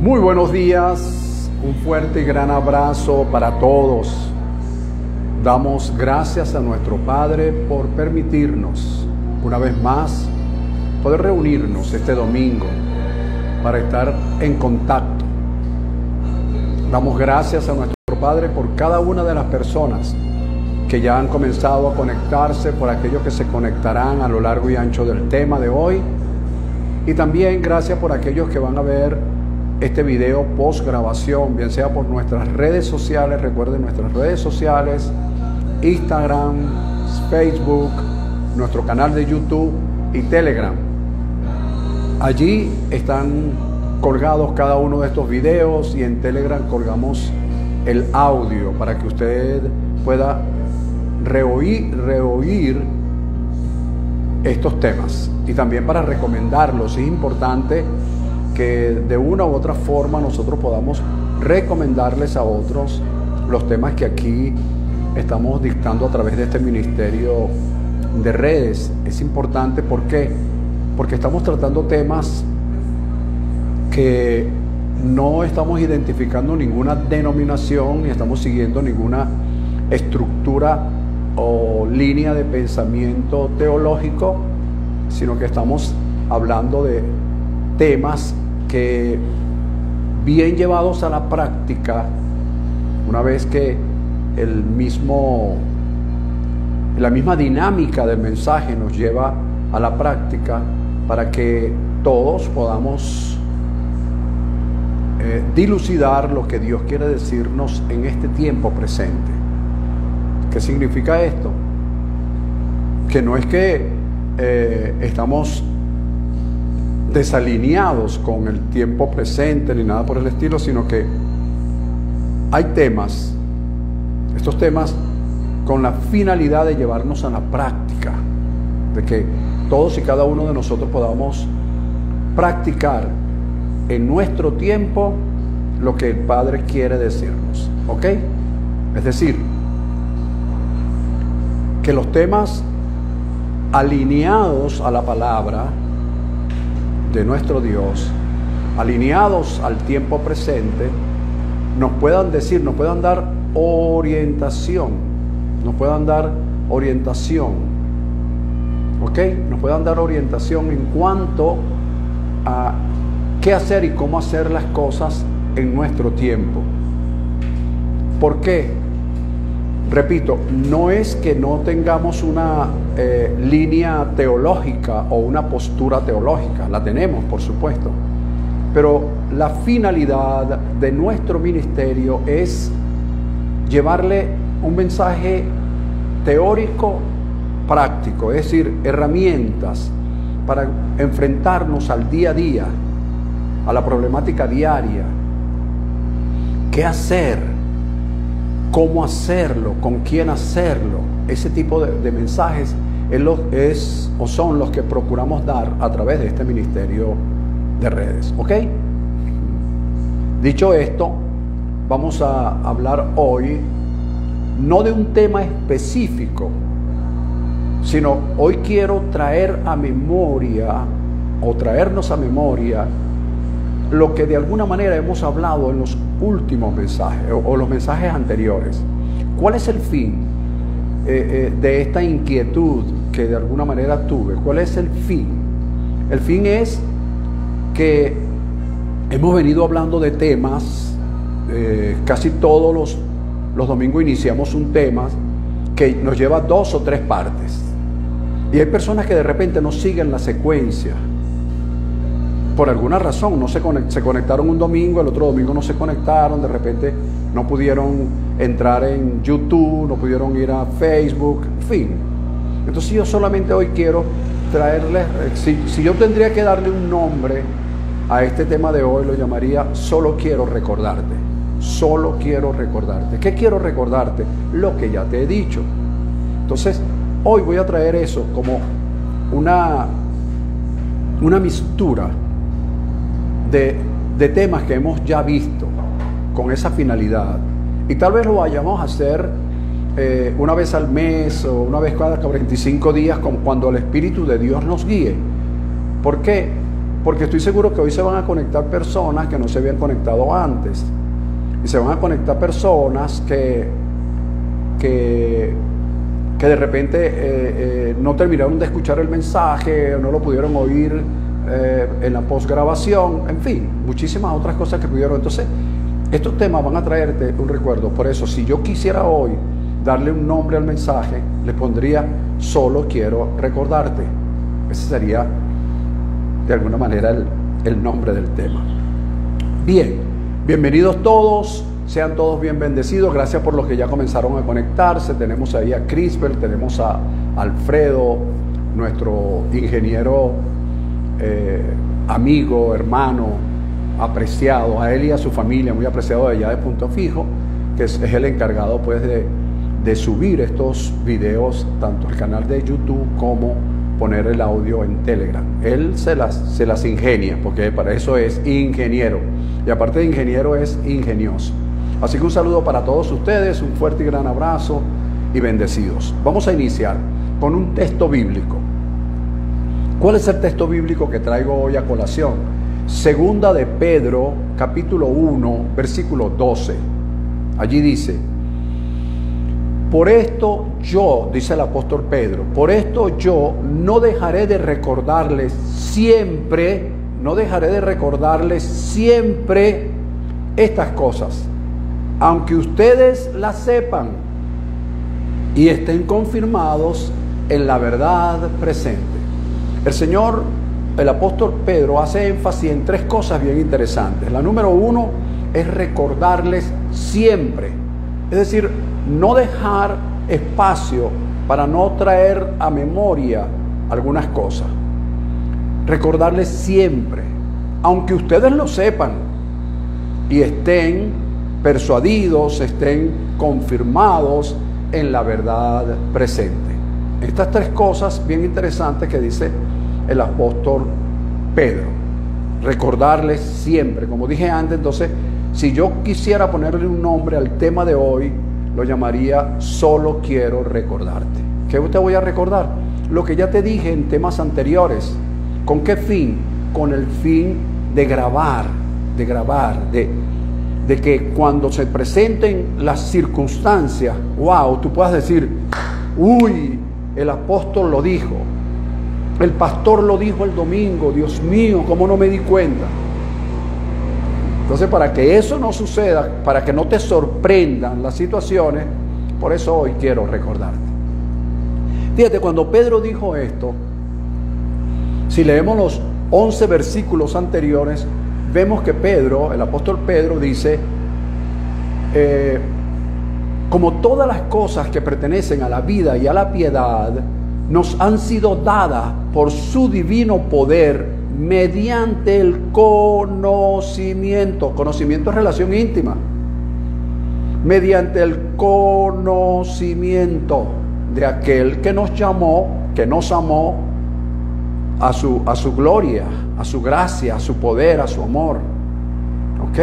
Muy buenos días, un fuerte y gran abrazo para todos. Damos gracias a nuestro Padre por permitirnos, una vez más, poder reunirnos este domingo para estar en contacto. Damos gracias a nuestro Padre por cada una de las personas que ya han comenzado a conectarse, por aquellos que se conectarán a lo largo y ancho del tema de hoy. Y también gracias por aquellos que van a ver este video post grabación, bien sea por nuestras redes sociales. Recuerden nuestras redes sociales: Instagram, Facebook, nuestro canal de YouTube y Telegram. Allí están colgados cada uno de estos videos, y en Telegram colgamos el audio para que usted pueda reoír estos temas, y también para recomendarlos. Es importante que de una u otra forma nosotros podamos recomendarles a otros los temas que aquí estamos dictando a través de este ministerio de redes. Es importante, ¿por qué? Porque estamos tratando temas que no estamos identificando ninguna denominación, ni estamos siguiendo ninguna estructura o línea de pensamiento teológico, sino que estamos hablando de temas que, bien llevados a la práctica, una vez que la misma dinámica del mensaje nos lleva a la práctica, para que todos podamos dilucidar lo que Dios quiere decirnos en este tiempo presente. ¿Qué significa esto? Que no es que estamos desalineados con el tiempo presente ni nada por el estilo, sino que hay temas, estos temas con la finalidad de llevarnos a la práctica, de que todos y cada uno de nosotros podamos practicar en nuestro tiempo lo que el Padre quiere decirnos, ¿ok? Es decir, que los temas alineados a la palabra de nuestro Dios, alineados al tiempo presente, nos puedan decir, nos puedan dar orientación, ¿ok? Nos puedan dar orientación en cuanto a qué hacer y cómo hacer las cosas en nuestro tiempo. ¿Por qué? Repito, no es que no tengamos una línea teológica o una postura teológica, la tenemos, por supuesto, pero la finalidad de nuestro ministerio es llevarle un mensaje teórico práctico, es decir, herramientas para enfrentarnos al día a día, a la problemática diaria. ¿Qué hacer? ¿Cómo hacerlo? ¿Con quién hacerlo? Ese tipo de mensajes son los que procuramos dar a través de este ministerio de redes, ¿ok? Dicho esto, vamos a hablar hoy no de un tema específico, sino hoy quiero traernos a memoria lo que de alguna manera hemos hablado en los últimos mensajes o los mensajes anteriores. ¿Cuál es el fin de esta inquietud que de alguna manera tuve? ¿Cuál es el fin? El fin es que hemos venido hablando de temas, casi todos los domingos iniciamos un tema que nos lleva 2 o 3 partes. Y hay personas que de repente no siguen la secuencia. Por alguna razón, no se conectaron un domingo, el otro domingo no se conectaron, de repente no pudieron entrar en YouTube, no pudieron ir a Facebook, en fin. Entonces yo solamente hoy quiero traerles, si yo tendría que darle un nombre a este tema de hoy, lo llamaría Solo quiero recordarte. Solo quiero recordarte. ¿Qué quiero recordarte? Lo que ya te he dicho. Entonces, hoy voy a traer eso como una mistura de temas que hemos ya visto con esa finalidad, y tal vez lo vayamos a hacer una vez al mes o una vez cada 45 días, cuando el Espíritu de Dios nos guíe. ¿Por qué? porque estoy seguro que hoy se van a conectar personas que no se habían conectado antes. Y se van a conectar personas que de repente no terminaron de escuchar el mensaje, o no lo pudieron oír en la postgrabación, en fin, muchísimas otras cosas que pudieron. Entonces, estos temas van a traerte un recuerdo. Por eso, si yo quisiera hoy darle un nombre al mensaje, le pondría solo quiero recordarte. Ese sería de alguna manera el nombre del tema. Bien, bienvenidos todos, sean todos bien bendecidos. Gracias por los que ya comenzaron a conectarse. Tenemos ahí a Crisper, tenemos a Alfredo, nuestro ingeniero amigo, hermano, apreciado, a él y a su familia, muy apreciado de allá de Punto Fijo, que es el encargado pues de subir estos videos tanto al canal de YouTube como poner el audio en Telegram. Él se las ingenia, porque para eso es ingeniero, y aparte de ingeniero es ingenioso. Así que un saludo para todos ustedes, un fuerte y gran abrazo y bendecidos. Vamos a iniciar con un texto bíblico. ¿Cuál es el texto bíblico que traigo hoy a colación? Segunda de Pedro, capítulo 1, versículo 12. Allí dice: por esto yo, dice el apóstol Pedro, por esto yo no dejaré de recordarles siempre estas cosas, aunque ustedes las sepan y estén confirmados en la verdad presente. El Señor, el apóstol Pedro, hace énfasis en tres cosas bien interesantes. La número uno es recordarles siempre, es decir, no dejar espacio para no traer a memoria algunas cosas. Recordarles siempre, aunque ustedes lo sepan y estén persuadidos, estén confirmados en la verdad presente. Estas tres cosas bien interesantes que dice el apóstol Pedro. Recordarles siempre, como dije antes. Entonces, si yo quisiera ponerle un nombre al tema de hoy, lo llamaría solo quiero recordarte. ¿Qué te voy a recordar? Lo que ya te dije en temas anteriores. ¿Con qué fin? Con el fin de grabar, de que cuando se presenten las circunstancias, wow, tú puedas decir, uy, el apóstol lo dijo, el pastor lo dijo el domingo, Dios mío, ¿cómo no me di cuenta? Entonces, para que eso no suceda, para que no te sorprendan las situaciones, por eso hoy quiero recordarte. Fíjate, cuando Pedro dijo esto, si leemos los 11 versículos anteriores, vemos que Pedro, el apóstol Pedro, dice, como todas las cosas que pertenecen a la vida y a la piedad, nos han sido dadas por su divino poder, mediante el conocimiento. Conocimiento es relación íntima. Mediante el conocimiento de aquel que nos llamó, que nos amó a su gloria, a su gracia, a su poder, a su amor. ¿Ok?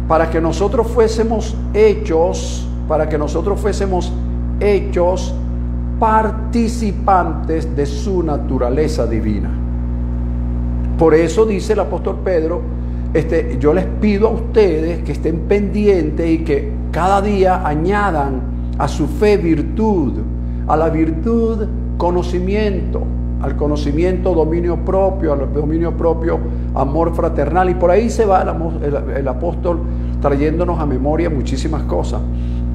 Para que nosotros fuésemos hechos participantes de su naturaleza divina. Por eso dice el apóstol Pedro, yo les pido a ustedes que estén pendientes y que cada día añadan a su fe virtud, a la virtud conocimiento, al conocimiento dominio propio, al dominio propio amor fraternal. Y por ahí se va el apóstol trayéndonos a memoria muchísimas cosas,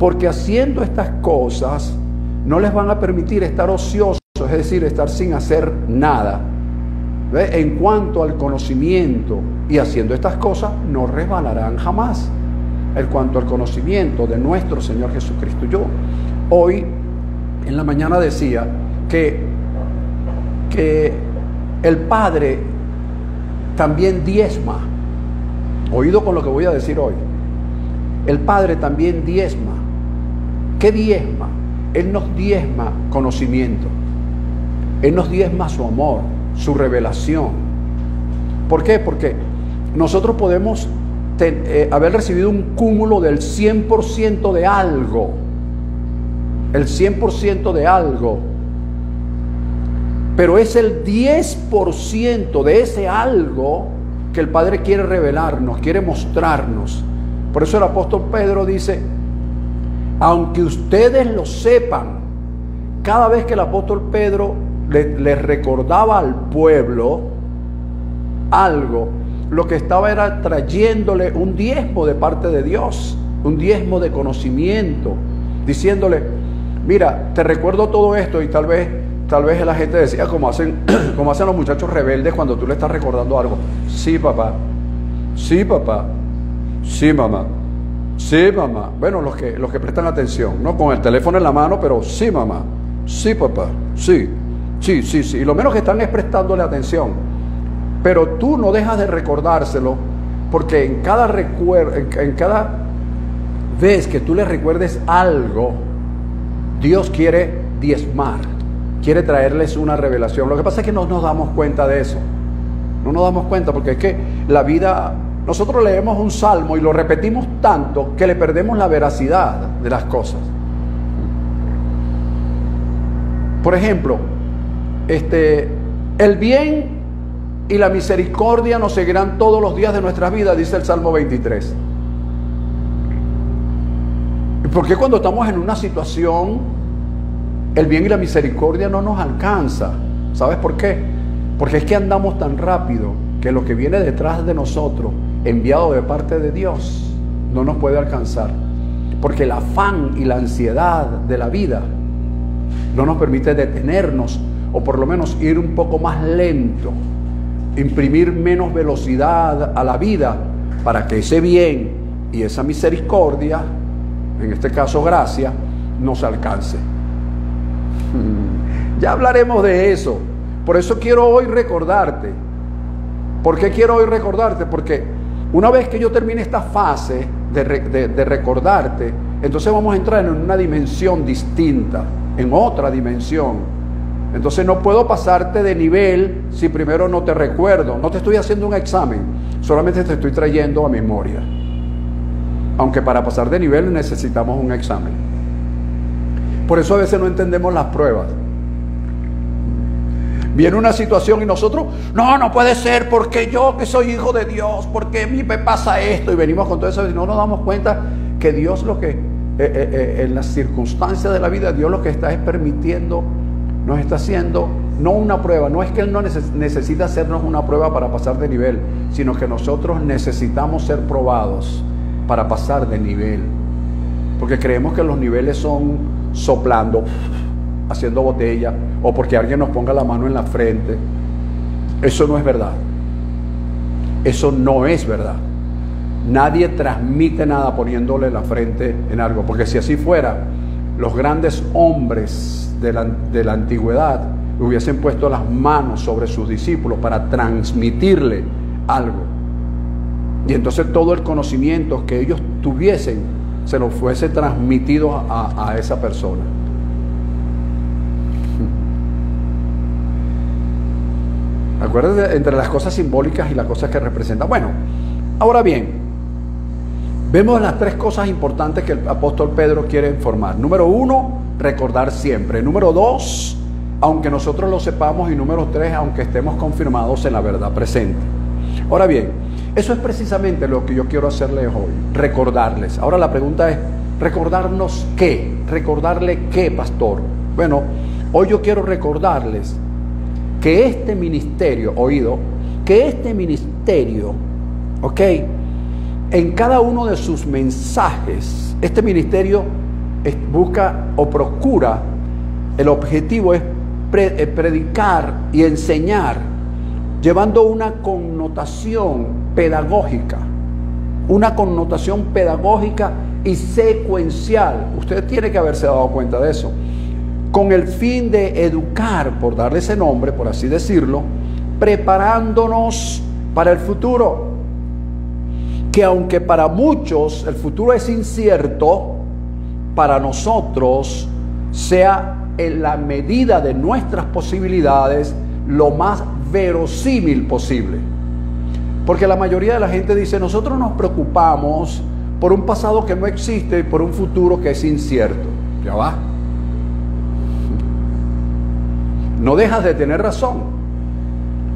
porque haciendo estas cosas no les van a permitir estar ociosos, es decir, estar sin hacer nada. ¿Ve? En cuanto al conocimiento, y haciendo estas cosas no resbalarán jamás. En cuanto al conocimiento de nuestro Señor Jesucristo. Yo hoy en la mañana decía que el Padre también diezma. Oído con lo que voy a decir hoy. El Padre también diezma. ¿Qué diezma? Él nos diezma conocimiento. Él nos diezma su amor, su revelación. ¿Por qué? Porque nosotros podemos haber recibido un cúmulo del 100% de algo. El 100% de algo. Pero es el 10% de ese algo que el Padre quiere revelarnos, quiere mostrarnos. Por eso el apóstol Pedro dice, aunque ustedes lo sepan, cada vez que el apóstol Pedro les recordaba al pueblo algo, lo que estaba era trayéndole un diezmo de parte de Dios, un diezmo de conocimiento, diciéndole, mira, te recuerdo todo esto. Y tal vez la gente decía, como hacen los muchachos rebeldes cuando tú le estás recordando algo. Sí, papá. Sí, papá. Sí, mamá. Sí, mamá. Bueno, los que prestan atención, no con el teléfono en la mano, pero sí, mamá. Sí, papá. Sí. Sí, sí, sí. Y lo menos que están es prestándole atención. Pero tú no dejas de recordárselo, porque en cada vez que tú le recuerdes algo, Dios quiere diezmar, quiere traerles una revelación. Lo que pasa es que no nos damos cuenta de eso. No nos damos cuenta, porque es que la vida, nosotros leemos un salmo y lo repetimos tanto que le perdemos la veracidad de las cosas. Por ejemplo, el bien y la misericordia nos seguirán todos los días de nuestras vidas, dice el Salmo 23. ¿Y por qué cuando estamos en una situación, el bien y la misericordia no nos alcanza? ¿Sabes por qué? Porque es que andamos tan rápido que lo que viene detrás de nosotros, enviado de parte de Dios, no nos puede alcanzar. Porque el afán y la ansiedad de la vida no nos permite detenernos, o por lo menos ir un poco más lento, imprimir menos velocidad a la vida, para que ese bien y esa misericordia, en este caso gracia, nos alcance. Ya hablaremos de eso. Por eso quiero hoy recordarte. ¿Por qué quiero hoy recordarte? Porque una vez que yo termine esta fase de recordarte, entonces vamos a entrar en una dimensión distinta, en otra dimensión. Entonces no puedo pasarte de nivel si primero no te recuerdo. No te estoy haciendo un examen, solamente te estoy trayendo a memoria. Aunque para pasar de nivel necesitamos un examen. Por eso a veces no entendemos las pruebas. Viene una situación y nosotros, no puede ser, porque yo que soy hijo de Dios, porque a mí me pasa esto, y venimos con todo eso y no nos damos cuenta que Dios en las circunstancias de la vida, Dios lo que está es permitiendo, nos está haciendo, no una prueba. No es que Él no necesita hacernos una prueba para pasar de nivel, sino que nosotros necesitamos ser probados para pasar de nivel. Porque creemos que los niveles son soplando, haciendo botella, o porque alguien nos ponga la mano en la frente. Eso no es verdad. Eso no es verdad. Nadie transmite nada poniéndole la frente en algo, porque si así fuera, los grandes hombres de la antigüedad hubiesen puesto las manos sobre sus discípulos para transmitirle algo, y entonces todo el conocimiento que ellos tuviesen se lo fuese transmitido a esa persona. Acuérdate, entre las cosas simbólicas y las cosas que representan. Bueno, ahora bien, vemos las tres cosas importantes que el apóstol Pedro quiere informar. Número 1, recordar siempre. Número 2, aunque nosotros lo sepamos. Y número 3, aunque estemos confirmados en la verdad presente. Ahora bien, eso es precisamente lo que yo quiero hacerles hoy, recordarles. Ahora la pregunta es, ¿recordarnos qué? ¿Recordarle qué, pastor? Bueno, hoy yo quiero recordarles que este ministerio, ¿ok? En cada uno de sus mensajes, este ministerio busca o procura, el objetivo es predicar y enseñar, llevando una connotación pedagógica y secuencial. Usted tiene que haberse dado cuenta de eso, con el fin de educar, por darle ese nombre, por así decirlo, preparándonos para el futuro, que aunque para muchos el futuro es incierto, para nosotros sea en la medida de nuestras posibilidades lo más verosímil posible. Porque la mayoría de la gente dice, nosotros nos preocupamos por un pasado que no existe y por un futuro que es incierto. Ya va. No dejas de tener razón,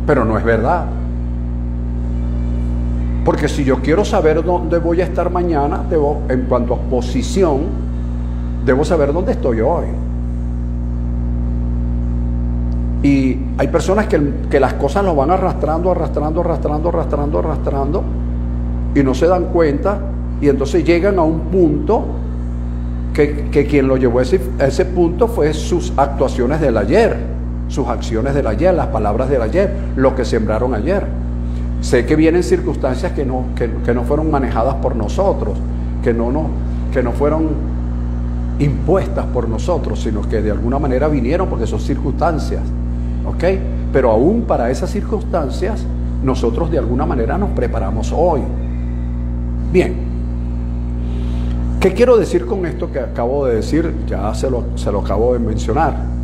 pero no es verdad. Porque si yo quiero saber dónde voy a estar mañana, en cuanto a posición, debo saber dónde estoy hoy. Y hay personas que las cosas lo van arrastrando, y no se dan cuenta, y entonces llegan a un punto que quien lo llevó a ese punto fue sus actuaciones del ayer, sus acciones del ayer, las palabras del ayer, lo que sembraron ayer. Sé que vienen circunstancias que no fueron manejadas por nosotros, que no fueron impuestas por nosotros, sino que de alguna manera vinieron porque son circunstancias, ¿ok? Pero aún para esas circunstancias, nosotros de alguna manera nos preparamos hoy. Bien, ¿qué quiero decir con esto que acabo de decir? Ya se lo acabo de mencionar.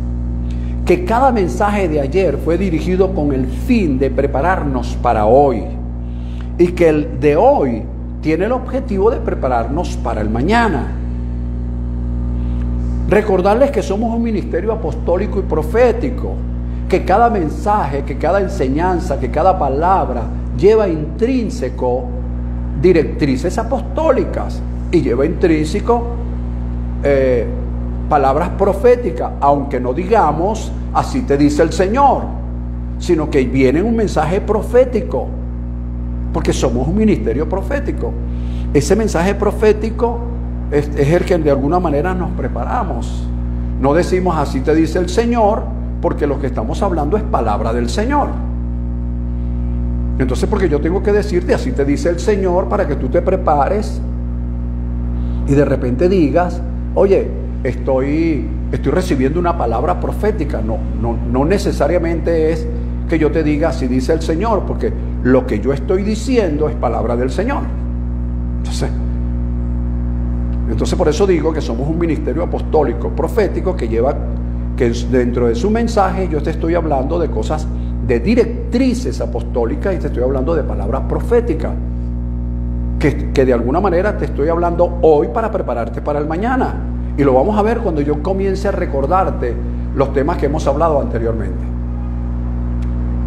Que cada mensaje de ayer fue dirigido con el fin de prepararnos para hoy. Y que el de hoy tiene el objetivo de prepararnos para el mañana. Recordarles que somos un ministerio apostólico y profético. Que cada mensaje, que cada enseñanza, que cada palabra lleva intrínseco directrices apostólicas y lleva intrínseco palabras proféticas, aunque no digamos así te dice el Señor, sino que viene un mensaje profético, porque somos un ministerio profético. Ese mensaje profético es el que de alguna manera nos preparamos. No decimos así te dice el Señor, porque lo que estamos hablando es palabra del Señor. Entonces, porque yo tengo que decirte así te dice el Señor para que tú te prepares y de repente digas, oye, estoy recibiendo una palabra profética. No necesariamente es que yo te diga así dice el Señor, porque lo que yo estoy diciendo es palabra del Señor. Entonces por eso digo que somos un ministerio apostólico, profético, que dentro de su mensaje yo te estoy hablando de cosas, de directrices apostólicas, y te estoy hablando de palabras proféticas, que de alguna manera te estoy hablando hoy para prepararte para el mañana. Y lo vamos a ver cuando yo comience a recordarte los temas que hemos hablado anteriormente.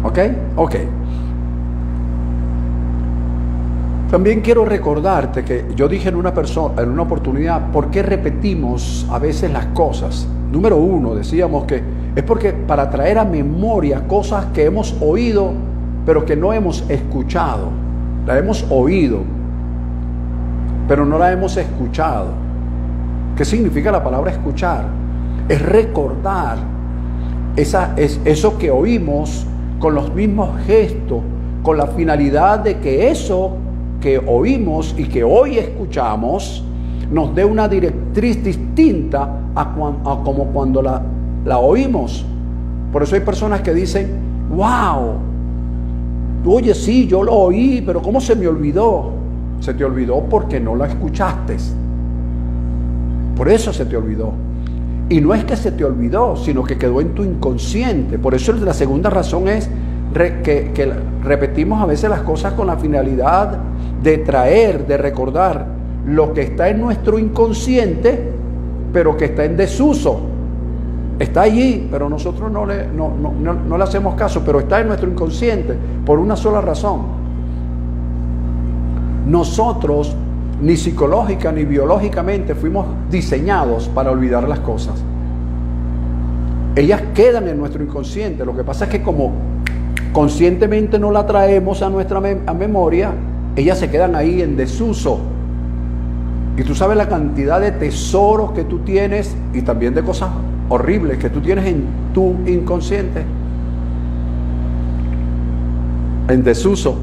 ¿Ok? Ok. También quiero recordarte que yo dije en una oportunidad, ¿por qué repetimos a veces las cosas? Número uno, decíamos que es porque para traer a memoria cosas que hemos oído, pero que no hemos escuchado. La hemos oído, pero no la hemos escuchado. ¿Qué significa la palabra escuchar? Es recordar eso que oímos con los mismos gestos, con la finalidad de que eso que oímos y que hoy escuchamos nos dé una directriz distinta a como cuando la oímos. Por eso hay personas que dicen, wow, oye, sí, yo lo oí, pero ¿cómo se me olvidó? Se te olvidó porque no la escuchaste. Por eso se te olvidó. Y no es que se te olvidó, sino que quedó en tu inconsciente. Por eso la segunda razón es que repetimos a veces las cosas con la finalidad de traer, de recordar lo que está en nuestro inconsciente, pero que está en desuso. Está allí, pero nosotros no le hacemos caso, pero está en nuestro inconsciente por una sola razón. Nosotros, ni psicológica ni biológicamente, fuimos diseñados para olvidar las cosas. Ellas quedan en nuestro inconsciente. Lo que pasa es que como conscientemente no la traemos a nuestra memoria, ellas se quedan ahí en desuso. Y tú sabes la cantidad de tesoros que tú tienes y también de cosas horribles que tú tienes en tu inconsciente, en desuso.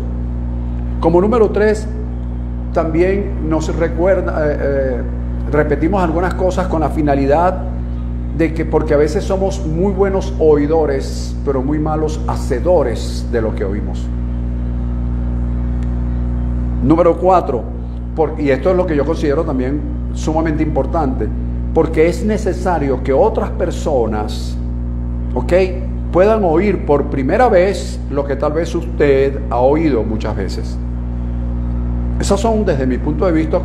Como número 3, también nos recuerda, repetimos algunas cosas con la finalidad de que, porque a veces somos muy buenos oidores, pero muy malos hacedores de lo que oímos. Número 4, y esto es lo que yo considero también sumamente importante, porque es necesario que otras personas, ¿ok?, puedan oír por primera vez lo que tal vez usted ha oído muchas veces. Esas son, desde mi punto de vista,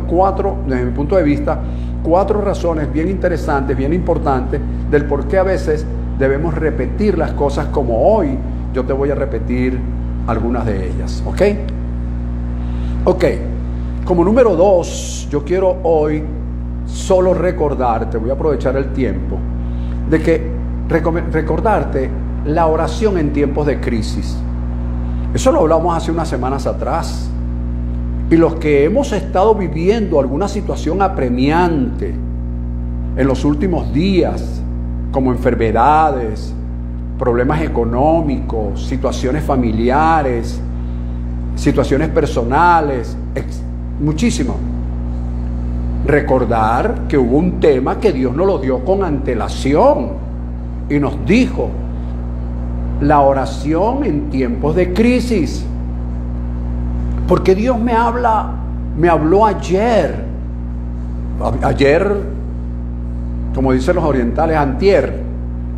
cuatro razones bien interesantes, bien importantes, del por qué a veces debemos repetir las cosas como hoy yo te voy a repetir algunas de ellas, ¿ok? Ok, como número 2, yo quiero hoy solo recordarte, voy a aprovechar el tiempo, de que recordarte la oración en tiempos de crisis. Eso lo hablamos hace unas semanas atrás. Y los que hemos estado viviendo alguna situación apremiante en los últimos días, como enfermedades, problemas económicos, situaciones familiares, situaciones personales, muchísimo. Recordar que hubo un tema que Dios nos lo dio con antelación y nos dijo: la oración en tiempos de crisis. Porque Dios me habló ayer, como dicen los orientales, antier,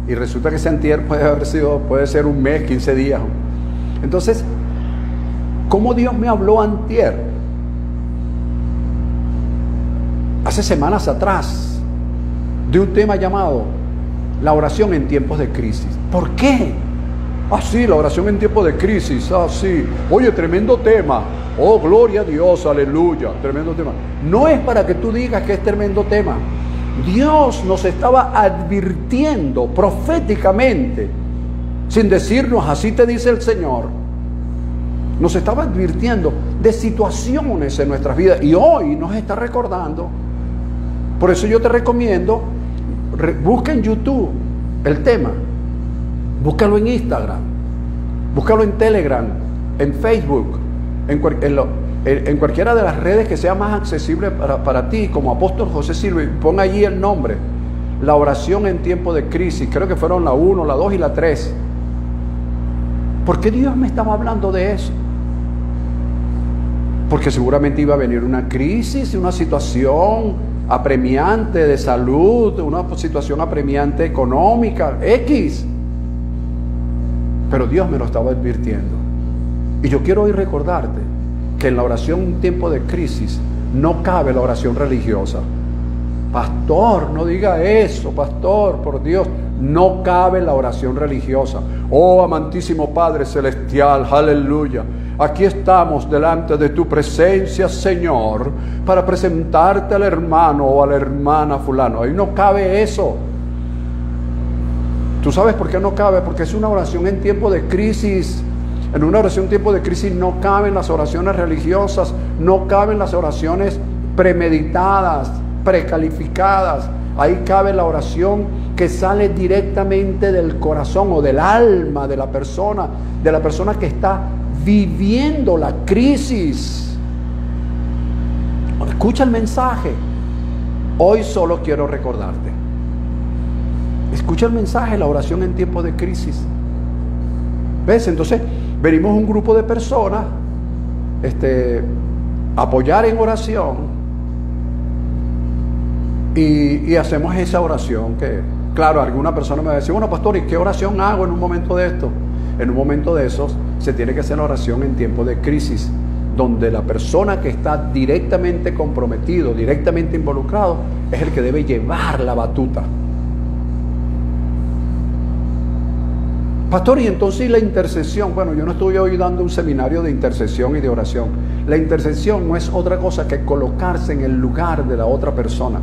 y resulta que ese antier puede ser un mes, 15 días. Entonces, ¿cómo Dios me habló antier? Hace semanas atrás, de un tema llamado la oración en tiempos de crisis. ¿Por qué? Ah, sí, la oración en tiempos de crisis. Ah, sí. Oye, tremendo tema. Oh, gloria a Dios, aleluya. Tremendo tema. No es para que tú digas que es tremendo tema. Dios nos estaba advirtiendo proféticamente, sin decirnos así te dice el Señor. Nos estaba advirtiendo de situaciones en nuestras vidas y hoy nos está recordando. Por eso yo te recomiendo, busca en YouTube el tema. Búscalo en Instagram, búscalo en Telegram, en Facebook, en cualquiera de las redes que sea más accesible para ti, como Apóstol José Silva. Pon allí el nombre, la oración en tiempo de crisis. Creo que fueron la 1, la 2 y la 3. ¿Por qué Dios me estaba hablando de eso? Porque seguramente iba a venir una crisis, una situación apremiante de salud, una situación apremiante económica, X. Pero Dios me lo estaba advirtiendo. Y yo quiero hoy recordarte que en la oración en tiempo de crisis no cabe la oración religiosa. Pastor, no diga eso, pastor, por Dios. No cabe la oración religiosa. Oh, amantísimo Padre Celestial, aleluya. Aquí estamos delante de tu presencia, Señor, para presentarte al hermano o a la hermana fulano. Ahí no cabe eso. ¿Tú sabes por qué no cabe? Porque es una oración en tiempo de crisis. En una oración en tiempo de crisis no caben las oraciones religiosas, no caben las oraciones premeditadas, precalificadas. Ahí cabe la oración que sale directamente del corazón o del alma de la persona que está viviendo la crisis. Escucha el mensaje. Hoy solo quiero recordarte. Escucha el mensaje, la oración en tiempo de crisis. ¿Ves? Entonces, venimos un grupo de personas apoyar en oración y hacemos esa oración que, claro, alguna persona me va a decir, bueno, pastor, ¿y qué oración hago en un momento de esto? En un momento de esos se tiene que hacer la oración en tiempo de crisis, donde la persona que está directamente comprometido, directamente involucrado, es el que debe llevar la batuta. Pastor, y entonces la intercesión. Bueno, yo no estoy hoy dando un seminario de intercesión y de oración. La intercesión no es otra cosa que colocarse en el lugar de la otra persona,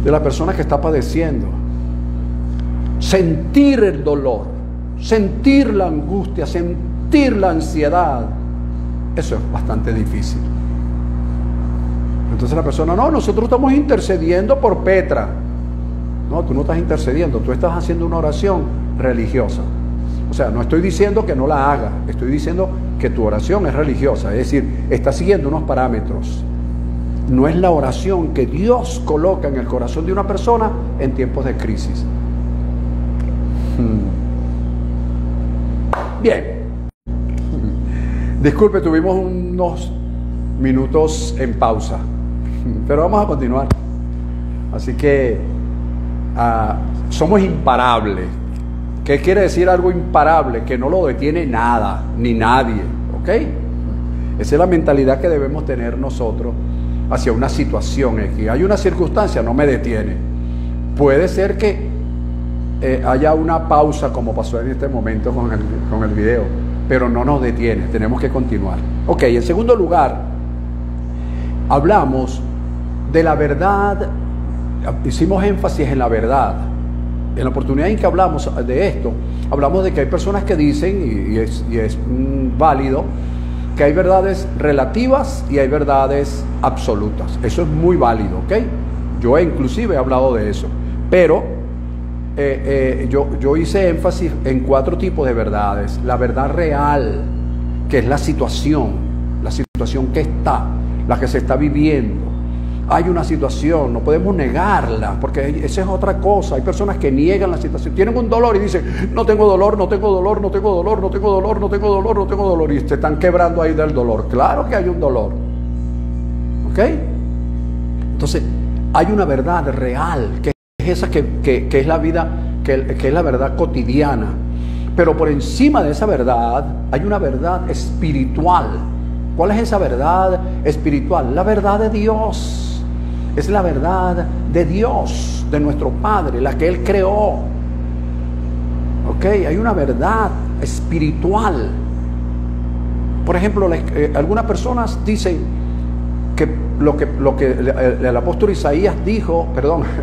de la persona que está padeciendo. Sentir el dolor, sentir la angustia, sentir la ansiedad. Eso es bastante difícil. Entonces la persona, no, nosotros estamos intercediendo por Petra. No, tú no estás intercediendo, tú estás haciendo una oración religiosa. O sea, no estoy diciendo que no la haga, estoy diciendo que tu oración es religiosa, es decir, está siguiendo unos parámetros. No es la oración que Dios coloca en el corazón de una persona en tiempos de crisis. Bien. Disculpe, tuvimos unos minutos en pausa, pero vamos a continuar. Así que somos imparables. ¿Qué quiere decir algo imparable? Que no lo detiene nada, ni nadie, ¿ok? Esa es la mentalidad que debemos tener nosotros hacia una situación. Que hay una circunstancia, no me detiene. Puede ser que haya una pausa, como pasó en este momento con el video, pero no nos detiene, tenemos que continuar. Ok, en segundo lugar, hablamos de la verdad, hicimos énfasis en la verdad. En la oportunidad en que hablamos de esto, hablamos de que hay personas que dicen, y es válido, que hay verdades relativas y hay verdades absolutas. Eso es muy válido, ¿ok? Yo inclusive he hablado de eso, pero yo hice énfasis en 4 tipos de verdades. La verdad real, que es la situación que está, la que se está viviendo. Hay una situación, no podemos negarla, porque esa es otra cosa. Hay personas que niegan la situación, tienen un dolor y dicen, no tengo dolor, no tengo dolor, no tengo dolor, no tengo dolor, no tengo dolor, no tengo dolor, y se están quebrando ahí del dolor. Claro que hay un dolor, ¿ok? Entonces, hay una verdad real, que es esa que es la vida, que es la verdad cotidiana. Pero por encima de esa verdad, hay una verdad espiritual. ¿Cuál es esa verdad espiritual? La verdad de Dios. Es la verdad de Dios, de nuestro Padre, la que Él creó. ¿Ok? Hay una verdad espiritual. Por ejemplo, algunas personas dicen que lo que el apóstol Isaías dijo,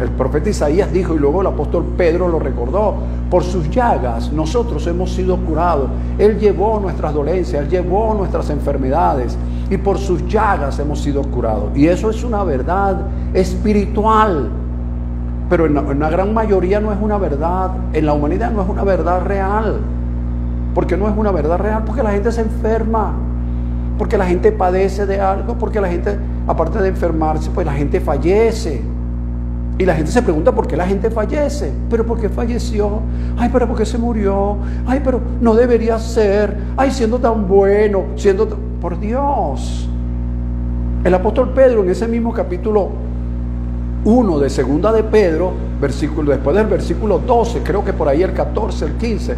el profeta Isaías dijo, y luego el apóstol Pedro lo recordó: por sus llagas nosotros hemos sido curados. Él llevó nuestras dolencias, Él llevó nuestras enfermedades, y por sus llagas hemos sido curados. Y eso es una verdad espiritual, pero en una gran mayoría no es una verdad, en la humanidad no es una verdad real. ¿Por qué no es una verdad real? Porque la gente se enferma, porque la gente padece de algo, porque la gente, aparte de enfermarse, pues la gente fallece. Y la gente se pregunta por qué la gente fallece. ¿Pero por qué falleció? Ay, pero ¿por qué se murió? Ay, pero no debería ser. Ay, siendo tan bueno, por Dios. El apóstol Pedro, en ese mismo capítulo 1 de segunda de Pedro, después del versículo 12, creo que por ahí el 14, el 15,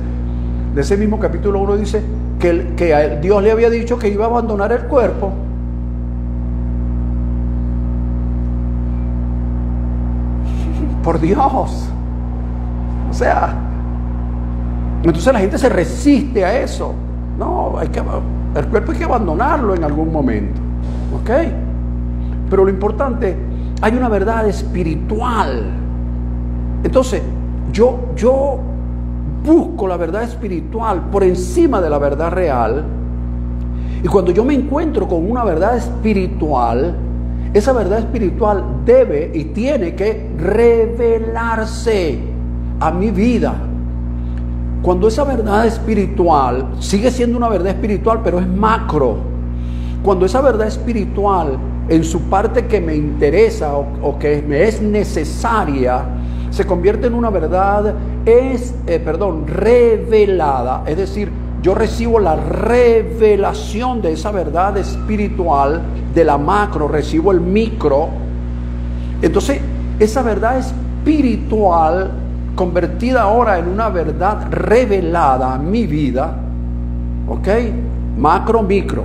de ese mismo capítulo 1 dice que a Dios le había dicho que iba a abandonar el cuerpo. Por Dios. O sea, entonces la gente se resiste a eso. No, el cuerpo hay que abandonarlo en algún momento. ¿Ok? Pero lo importante, hay una verdad espiritual. Entonces, yo busco la verdad espiritual por encima de la verdad real. Y cuando yo me encuentro con una verdad espiritual, esa verdad espiritual debe y tiene que revelarse a mi vida. Cuando esa verdad espiritual sigue siendo una verdad espiritual, pero es macro. Cuando esa verdad espiritual, en su parte que me interesa o que me es necesaria, se convierte en una verdad revelada, es decir, yo recibo la revelación de esa verdad espiritual, de la macro, recibo el micro. Entonces, esa verdad espiritual, convertida ahora en una verdad revelada a mi vida, ¿ok? Macro, micro,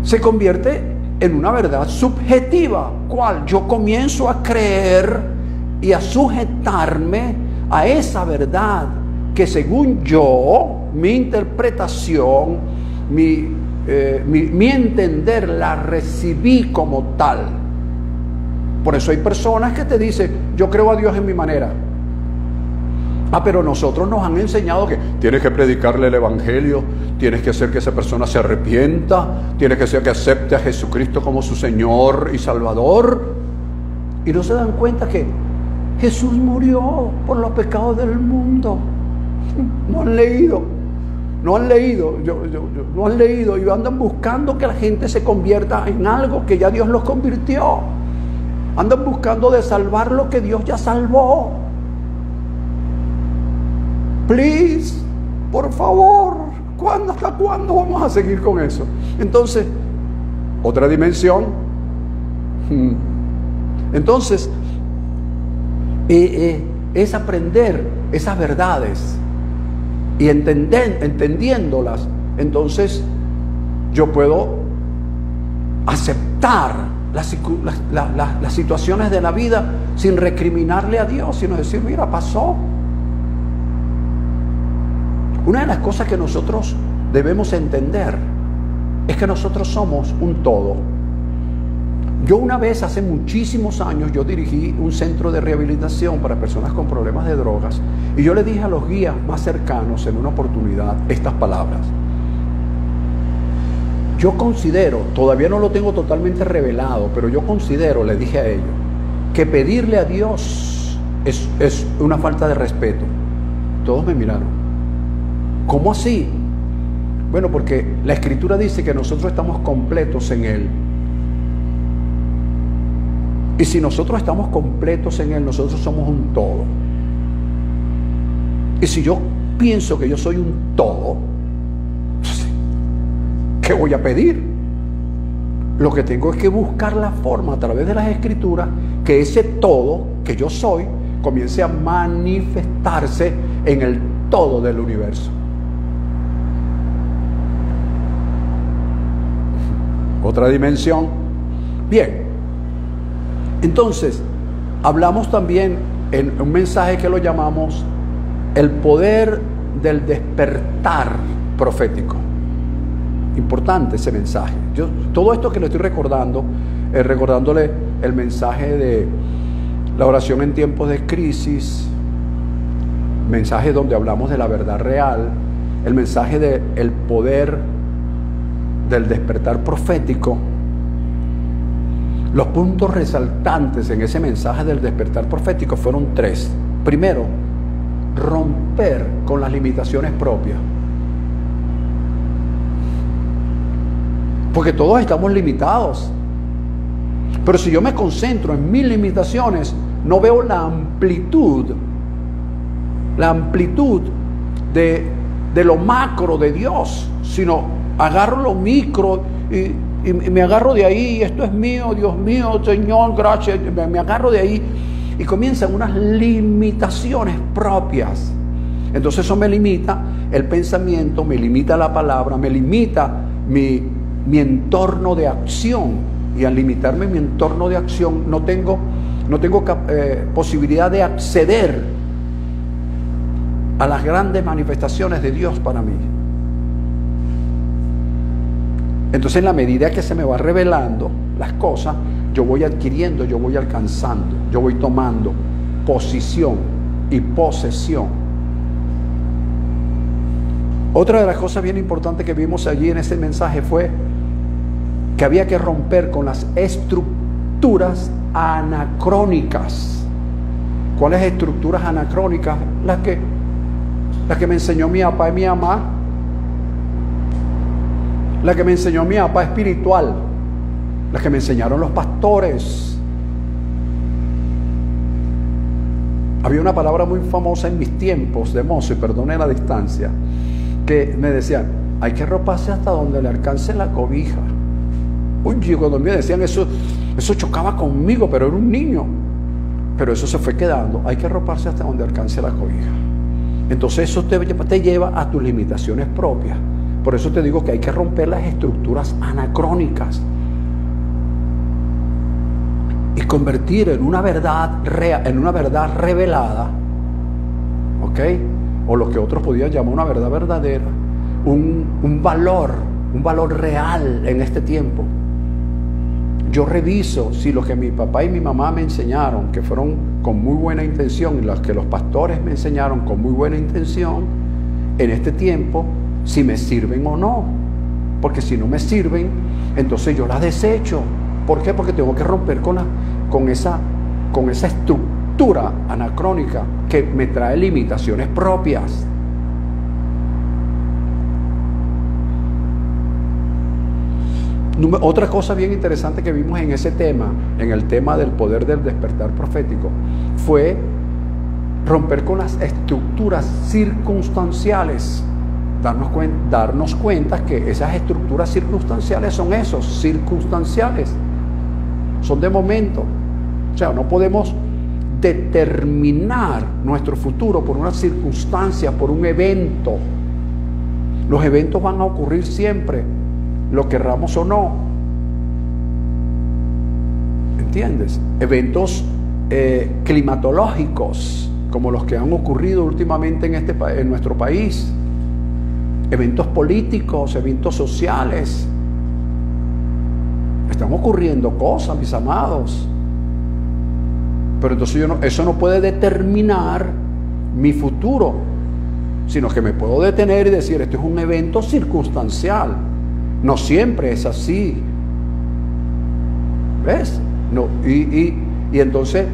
se convierte en una verdad subjetiva, cual yo comienzo a creer y a sujetarme a esa verdad que, según yo, mi interpretación, mi entender, la recibí como tal. Por eso hay personas que te dicen, yo creo a Dios en mi manera. Pero nosotros nos han enseñado que tienes que predicarle el evangelio, tienes que hacer que esa persona se arrepienta, tienes que hacer que acepte a Jesucristo como su Señor y Salvador. Y no se dan cuenta que Jesús murió por los pecados del mundo. No han leído y andan buscando que la gente se convierta en algo que ya Dios los convirtió. Andan buscando de salvar lo que Dios ya salvó. Please, por favor, ¿hasta cuándo vamos a seguir con eso? Entonces, otra dimensión. Entonces, es aprender esas verdades y entendiéndolas, entonces yo puedo aceptar las situaciones de la vida sin recriminarle a Dios, sino decir, mira, pasó. Una de las cosas que nosotros debemos entender es que nosotros somos un todo. Yo una vez, hace muchísimos años, yo dirigí un centro de rehabilitación para personas con problemas de drogas, y yo le dije a los guías más cercanos en una oportunidad estas palabras. Yo considero, todavía no lo tengo totalmente revelado, pero yo considero, le dije a ellos, que pedirle a Dios es una falta de respeto. Todos me miraron. ¿Cómo así? Bueno, porque la Escritura dice que nosotros estamos completos en Él. Y si nosotros estamos completos en Él, nosotros somos un todo. Y si yo pienso que yo soy un todo, ¿qué voy a pedir? Lo que tengo es que buscar la forma a través de las Escrituras que ese todo que yo soy comience a manifestarse en el todo del universo. Otra dimensión. Bien. Entonces, hablamos también en un mensaje que lo llamamos el poder del despertar profético. Importante ese mensaje. Todo esto que le estoy recordando, recordándole el mensaje de la oración en tiempos de crisis, mensaje donde hablamos de la verdad real, el mensaje del poder del despertar profético. Los puntos resaltantes en ese mensaje del despertar profético fueron 3. Primero, romper con las limitaciones propias. Porque todos estamos limitados. Pero si yo me concentro en mis limitaciones, no veo la amplitud de lo macro de Dios, sino agarro lo micro y me agarro de ahí. Esto es mío, Dios mío, Señor, gracias. Me agarro de ahí y comienzan unas limitaciones propias. Entonces eso me limita el pensamiento, me limita la palabra, me limita mi entorno de acción. Y al limitarme mi entorno de acción, no tengo posibilidad de acceder a las grandes manifestaciones de Dios para mí. Entonces, en la medida que se me va revelando las cosas, yo voy adquiriendo, yo voy alcanzando, yo voy tomando posición y posesión. Otra de las cosas bien importantes que vimos allí en ese mensaje fue que había que romper con las estructuras anacrónicas. ¿Cuáles estructuras anacrónicas? Las que me enseñó mi papá y mi mamá. La que me enseñó mi papá espiritual, la que me enseñaron los pastores. Había una palabra muy famosa en mis tiempos de mozo, y perdone la distancia, que me decían, hay que arroparse hasta donde le alcance la cobija. Oye, cuando me decían eso chocaba conmigo, pero era un niño. Pero eso se fue quedando, hay que arroparse hasta donde alcance la cobija. Entonces eso te lleva a tus limitaciones propias. Por eso te digo que hay que romper las estructuras anacrónicas y convertir en una verdad revelada, ¿ok? O lo que otros podían llamar una verdad verdadera, un valor real en este tiempo. Yo reviso si lo que mi papá y mi mamá me enseñaron, que fueron con muy buena intención, y los que los pastores me enseñaron con muy buena intención, en este tiempo, si me sirven o no. Porque si no me sirven, entonces yo las desecho. ¿Por qué? Porque tengo que romper con esa estructura anacrónica que me trae limitaciones propias. Otra cosa bien interesante que vimos en ese tema, en el tema del poder del despertar profético, fue romper con las estructuras circunstanciales. Darnos cuenta que esas estructuras circunstanciales son circunstanciales, son de momento. O sea, no podemos determinar nuestro futuro por una circunstancia, por un evento. Los eventos van a ocurrir siempre, lo querramos o no. ¿entiendes? Eventos climatológicos, como los que han ocurrido últimamente en nuestro país, eventos políticos, eventos sociales. Están ocurriendo cosas, mis amados. Pero entonces eso no puede determinar mi futuro, sino que me puedo detener y decir, esto es un evento circunstancial. No siempre es así. ¿Ves? No, y entonces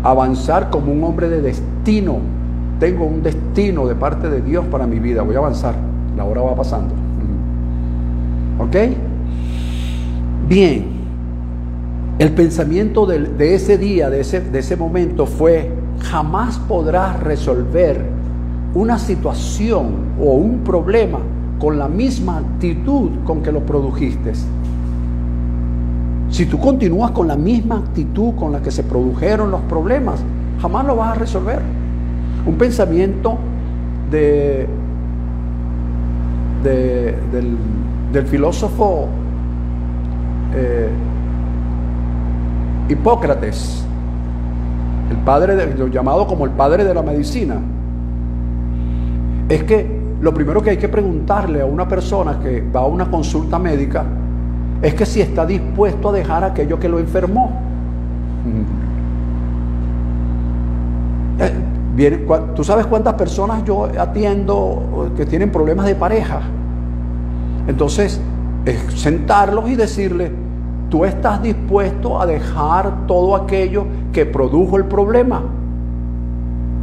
avanzar como un hombre de destino. Tengo un destino de parte de Dios para mi vida. Voy a avanzar. La hora va pasando. ¿Ok? Bien. El pensamiento de ese día, de ese momento fue: jamás podrás resolver una situación o un problema con la misma actitud con que lo produjiste. Si tú continúas con la misma actitud con la que se produjeron los problemas, jamás lo vas a resolver. Un pensamiento del filósofo Hipócrates, llamado como el padre de la medicina, es que lo primero que hay que preguntarle a una persona que va a una consulta médica es que si está dispuesto a dejar aquello que lo enfermó. ¿Tú sabes cuántas personas yo atiendo que tienen problemas de pareja? Entonces, es sentarlos y decirles: ¿tú estás dispuesto a dejar todo aquello que produjo el problema?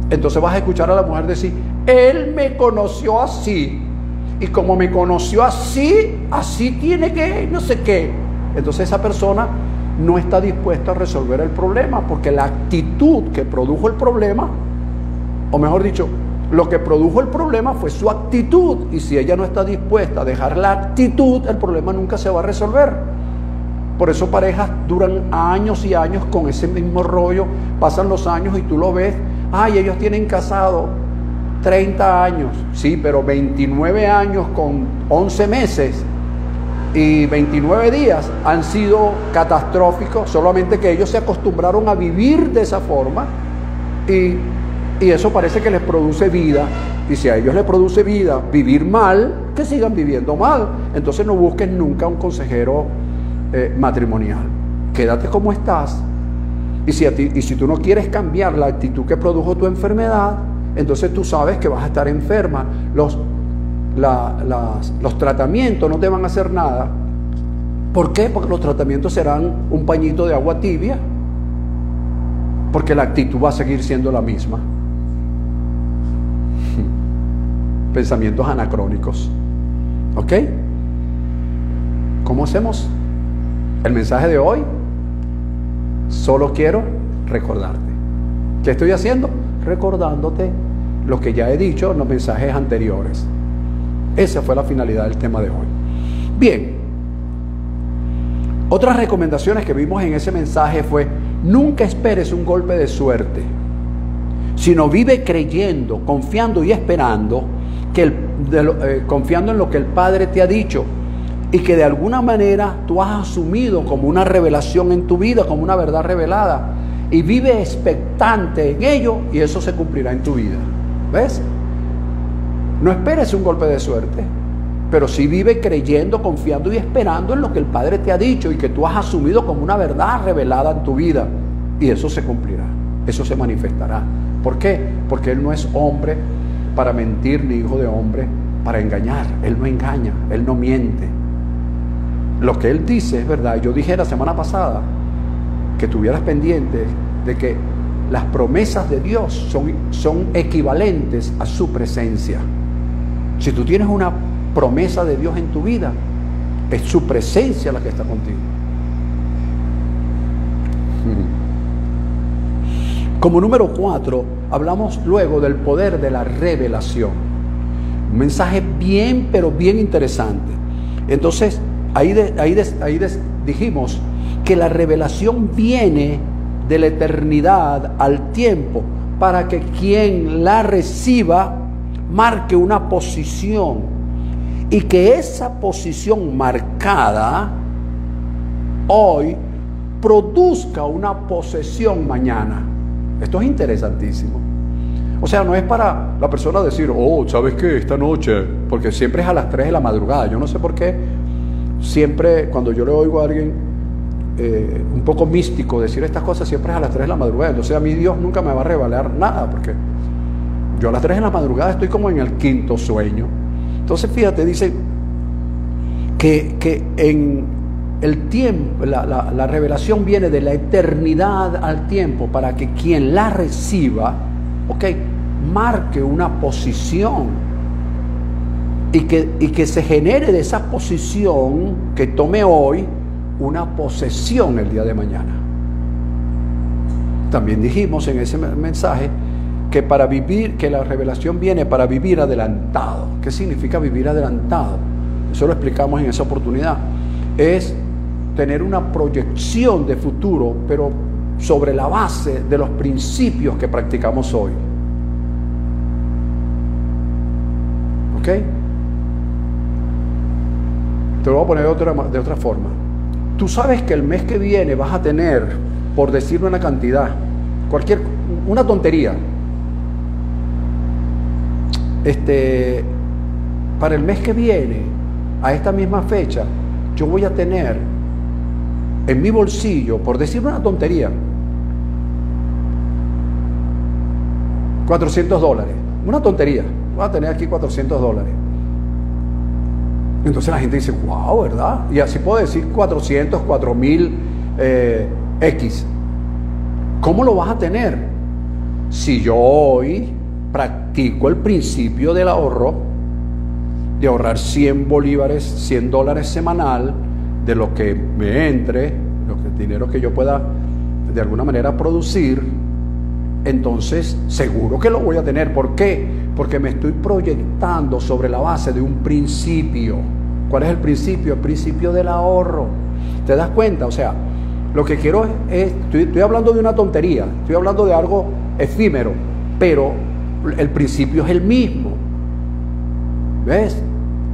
Entonces vas a escuchar a la mujer decir: él me conoció así, y como me conoció así, así tiene que, no sé qué. Entonces esa persona no está dispuesta a resolver el problema, porque la actitud que produjo el problema, o mejor dicho, lo que produjo el problema fue su actitud, y si ella no está dispuesta a dejar la actitud, el problema nunca se va a resolver. Por eso parejas duran años y años con ese mismo rollo. Pasan los años y tú lo ves: ay, ellos tienen casado 30 años, sí, pero 29 años con 11 meses y 29 días han sido catastróficos, solamente que ellos se acostumbraron a vivir de esa forma y eso parece que les produce vida. Y si a ellos les produce vida vivir mal, que sigan viviendo mal. Entonces no busques nunca un consejero matrimonial. Quédate como estás. Y si tú no quieres cambiar la actitud que produjo tu enfermedad, entonces tú sabes que vas a estar enferma. Los tratamientos no te van a hacer nada. ¿Por qué? Porque los tratamientos serán un pañito de agua tibia, porque la actitud va a seguir siendo la misma. Pensamientos anacrónicos. ¿Ok? ¿Cómo hacemos? El mensaje de hoy: solo quiero recordarte. ¿Qué estoy haciendo? Recordándote lo que ya he dicho en los mensajes anteriores. Esa fue la finalidad del tema de hoy. Bien, otras recomendaciones que vimos en ese mensaje fue: nunca esperes un golpe de suerte, sino vive creyendo, confiando y esperando confiando en lo que el Padre te ha dicho, y que de alguna manera tú has asumido como una revelación en tu vida, como una verdad revelada, y vive expectante en ello, y eso se cumplirá en tu vida. ¿Ves? No esperes un golpe de suerte, pero sí vive creyendo, confiando y esperando en lo que el Padre te ha dicho y que tú has asumido como una verdad revelada en tu vida, y eso se cumplirá, eso se manifestará. ¿Por qué? Porque Él no es hombre para mentir, ni hijo de hombre para engañar. Él no engaña, Él no miente. Lo que Él dice es verdad. Yo dije la semana pasada que tuvieras pendiente de que las promesas de Dios son equivalentes a su presencia. Si tú tienes una promesa de Dios en tu vida, es su presencia la que está contigo. Como número 4, hablamos luego del poder de la revelación. Un mensaje bien, pero bien interesante. Entonces, ahí dijimos que la revelación viene de la eternidad al tiempo, para que quien la reciba marque una posición, y que esa posición marcada hoy produzca una posesión mañana. Esto es interesantísimo. O sea, no es para la persona decir, oh, ¿sabes qué? Esta noche, porque siempre es a las 3 de la madrugada. Yo no sé por qué, siempre cuando yo le oigo a alguien un poco místico decir estas cosas, siempre es a las 3 de la madrugada. Entonces a mí Dios nunca me va a revelar nada, porque yo a las 3 de la madrugada estoy como en el quinto sueño. Entonces fíjate, dice que en el tiempo, la revelación viene de la eternidad al tiempo, para que quien la reciba, marque una posición y que se genere de esa posición, que tome hoy una posesión el día de mañana. También dijimos en ese mensaje que para vivir, que la revelación viene para vivir adelantado. ¿Qué significa vivir adelantado? Eso lo explicamos en esa oportunidad. Es tener una proyección de futuro, pero sobre la base de los principios que practicamos hoy. ¿Ok? Te lo voy a poner de otra forma. Tú sabes que el mes que viene vas a tener, por decirle una cantidad, una tontería. Para el mes que viene, a esta misma fecha, yo voy a tener en mi bolsillo, por decir una tontería, $400. Una tontería. Voy a tener aquí $400. Entonces la gente dice, wow, ¿verdad? Y así puedo decir 400, 4000 X. ¿Cómo lo vas a tener? Si yo hoy practico el principio del ahorro, de ahorrar 100 bolívares, $100 semanal, de lo que me entre, el dinero que yo pueda de alguna manera producir, entonces seguro que lo voy a tener. ¿Por qué? Porque me estoy proyectando sobre la base de un principio. ¿Cuál es el principio? El principio del ahorro. ¿Te das cuenta? O sea, lo que quiero es estoy hablando de una tontería, estoy hablando de algo efímero, pero el principio es el mismo. ¿Ves?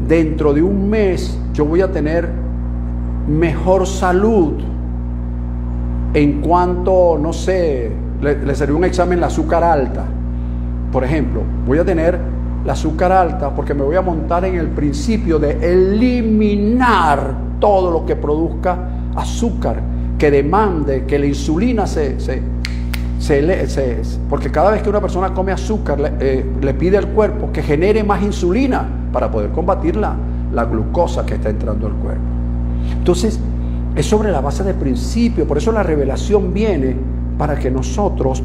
Dentro de un mes yo voy a tener mejor salud en cuanto, no sé, le salió un examen la azúcar alta. Por ejemplo, voy a tener la azúcar alta porque me voy a montar en el principio de eliminar todo lo que produzca azúcar, que demande, que la insulina porque cada vez que una persona come azúcar le pide al cuerpo que genere más insulina para poder combatir la glucosa que está entrando al cuerpo. Entonces, es sobre la base de principio. Por eso la revelación viene para que nosotros